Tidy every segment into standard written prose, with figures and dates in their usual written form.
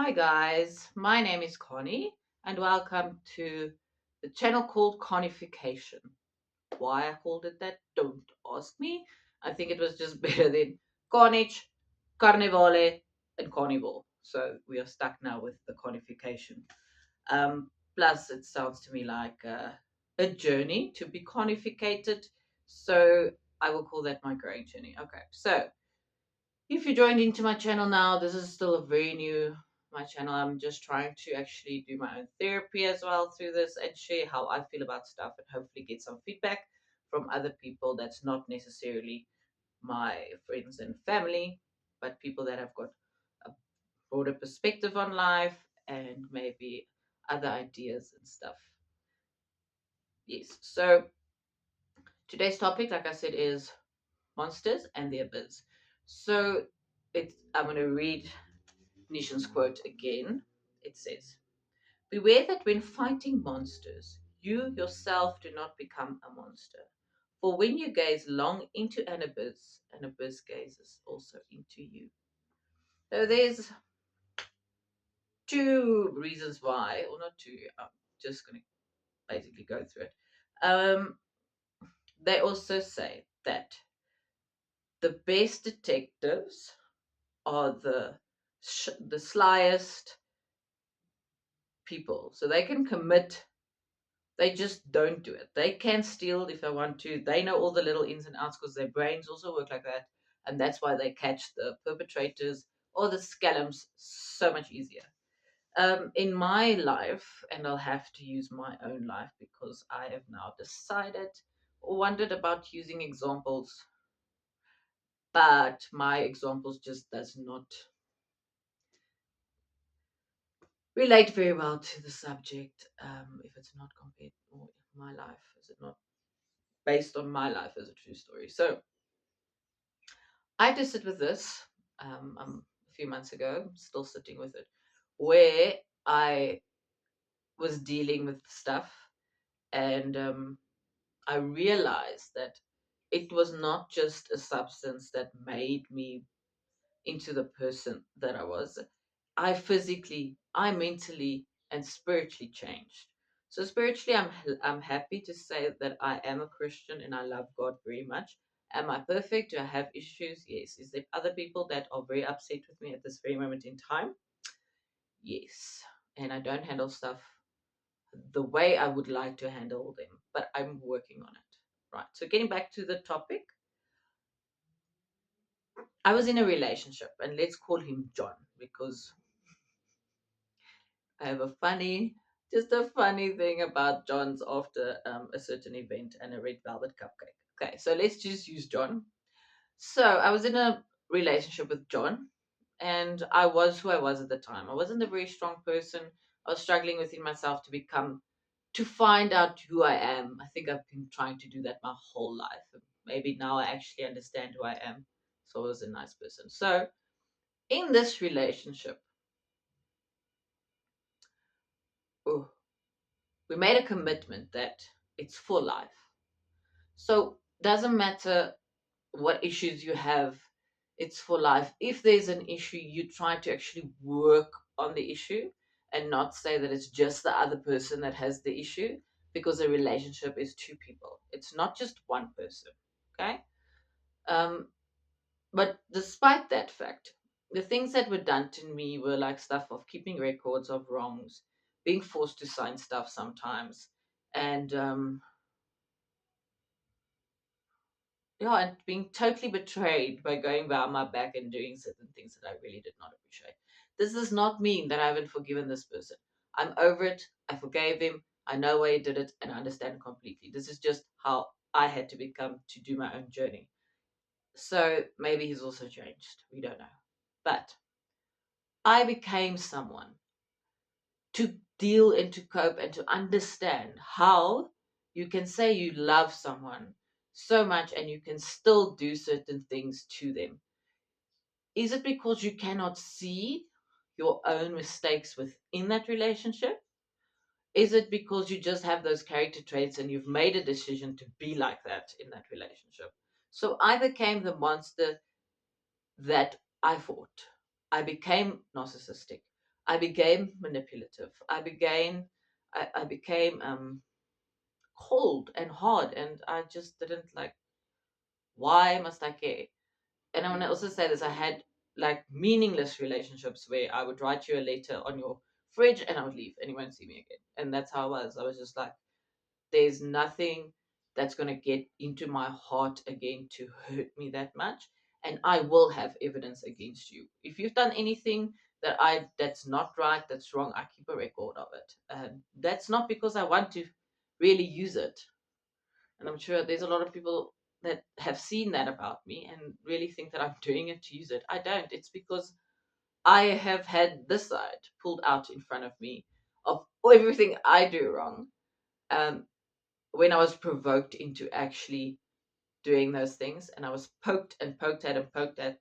Hi guys, my name is Connie and welcome to the channel called Conification. Why I called it that, don't ask me. I think it was just better than Corniche, Carnivale and Carnivore. So we are stuck now with the conification. Plus it sounds to me like a journey to be conificated. So I will call that my growing journey. Okay, so if you joined into my channel now, this is still a very new my channel. I'm just trying to actually do my own therapy as well through this and share how I feel about stuff and hopefully get some feedback from other people that's not necessarily my friends and family, but people that have got a broader perspective on life and maybe other ideas and stuff. Yes. So today's topic, like I said, is monsters and the abyss. So I'm going to read Nishan's quote again. It says, beware that when fighting monsters, you yourself do not become a monster. For when you gaze long into an abyss gazes also into you. So there's two reasons why, or not two, I'm just going to basically go through it. Um, they also say that the best detectives are the slyest people. So they can commit. They just don't do it. They can steal if they want to. They know all the little ins and outs because their brains also work like that. And that's why they catch the perpetrators or the scallums so much easier. In my life, and I'll have to use my own life because I have now decided or wondered about using examples, but my examples just does not relate very well to the subject. If it's not compared or my life, is it not based on my life as a true story? So I just sit with this a few months ago, still sitting with it, where I was dealing with stuff and I realized that it was not just a substance that made me into the person that I was. I physically, I mentally, and spiritually changed. So spiritually, I'm happy to say that I am a Christian and I love God very much. Am I perfect? Do I have issues? Yes. Is there other people that are very upset with me at this very moment in time? Yes. And I don't handle stuff the way I would like to handle them, but I'm working on it. Right. So getting back to the topic, I was in a relationship, and let's call him John because I have just a funny thing about John's after a certain event and a red velvet cupcake. Okay, so let's just use John. So I was in a relationship with John, and I was who I was at the time. I wasn't a very strong person. I was struggling within myself to find out who I am. I think I've been trying to do that my whole life. Maybe now I actually understand who I am. So I was a nice person. So in this relationship, oh, we made a commitment that it's for life. So doesn't matter what issues you have, it's for life. If there's an issue, you try to actually work on the issue and not say that it's just the other person that has the issue because a relationship is two people. It's not just one person. Okay? Um, but despite that fact, the things that were done to me were like stuff of keeping records of wrongs, being forced to sign stuff sometimes, and yeah, and being totally betrayed by going behind my back and doing certain things that I really did not appreciate. This does not mean that I haven't forgiven this person. I'm over it. I forgave him. I know why he did it, and I understand completely. This is just how I had to become to do my own journey. So maybe he's also changed. We don't know. But I became someone to deal and to cope and to understand how you can say you love someone so much and you can still do certain things to them. Is it because you cannot see your own mistakes within that relationship? Is it because you just have those character traits and you've made a decision to be like that in that relationship? So I became the monster that I fought. I became narcissistic. I became manipulative. I became cold and hard, and I just didn't like. Why must I care? And I want to also say this: I had like meaningless relationships where I would write you a letter on your fridge and I would leave and you won't see me again. And that's how I was. I was just like, there's nothing that's going to get into my heart again to hurt me that much, and I will have evidence against you if you've done anything that's not right, that's wrong. I keep a record of it, and that's not because I want to really use it. And I'm sure there's a lot of people that have seen that about me and really think that I'm doing it to use it. I don't. It's because I have had this side pulled out in front of me of everything I do wrong, um, when I was provoked into actually doing those things, and I was poked and poked at and poked at,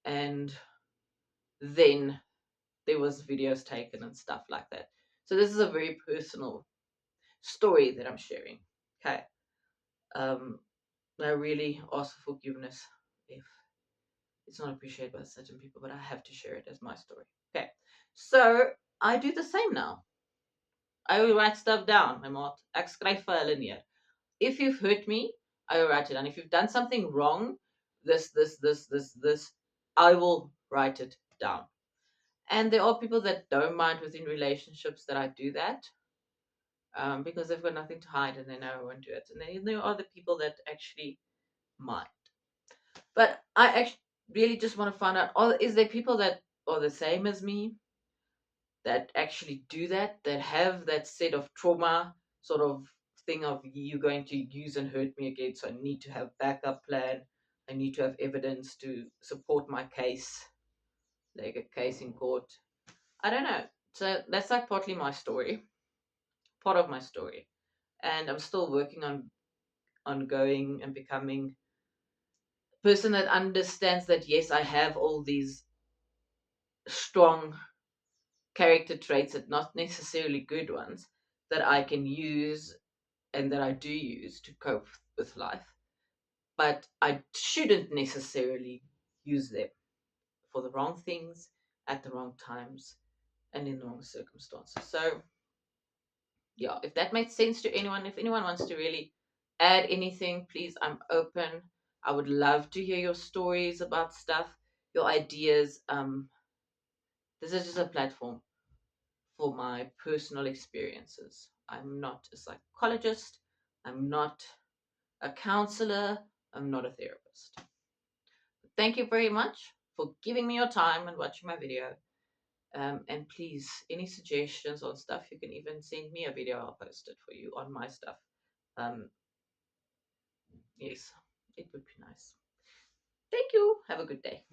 and then there was videos taken and stuff like that. So this is a very personal story that I'm sharing. Okay. Um, I really ask for forgiveness if it's not appreciated by certain people, but I have to share it as my story. Okay. So I do the same now. I will write stuff down. Ek skryf vir hulle neer. If you've hurt me, I will write it down. If you've done something wrong, this, I will write it down. And there are people that don't mind within relationships that I do that, because they've got nothing to hide and they know I won't do it. And then there are the people that actually mind. But I actually really just want to find out: is there people that are the same as me that actually do that, that have that set of trauma sort of thing of you going to use and hurt me again, so I need to have backup plan. I need to have evidence to support my case, like a case in court. I don't know. So that's like partly my story, part of my story. And I'm still working on going and becoming a person that understands that yes, I have all these strong character traits, that not necessarily good ones, that I can use and that I do use to cope with life, but I shouldn't necessarily use them for the wrong things at the wrong times and in the wrong circumstances. So, yeah, if that makes sense to anyone, if anyone wants to really add anything, please, I'm open. I would love to hear your stories about stuff, your ideas. This is just a platform for my personal experiences. I'm not a psychologist. I'm not a counselor. I'm not a therapist. Thank you very much for giving me your time and watching my video. And please, any suggestions on stuff, you can even send me a video. I'll post it for you on my stuff. Um, yes, it would be nice. Thank you. Have a good day.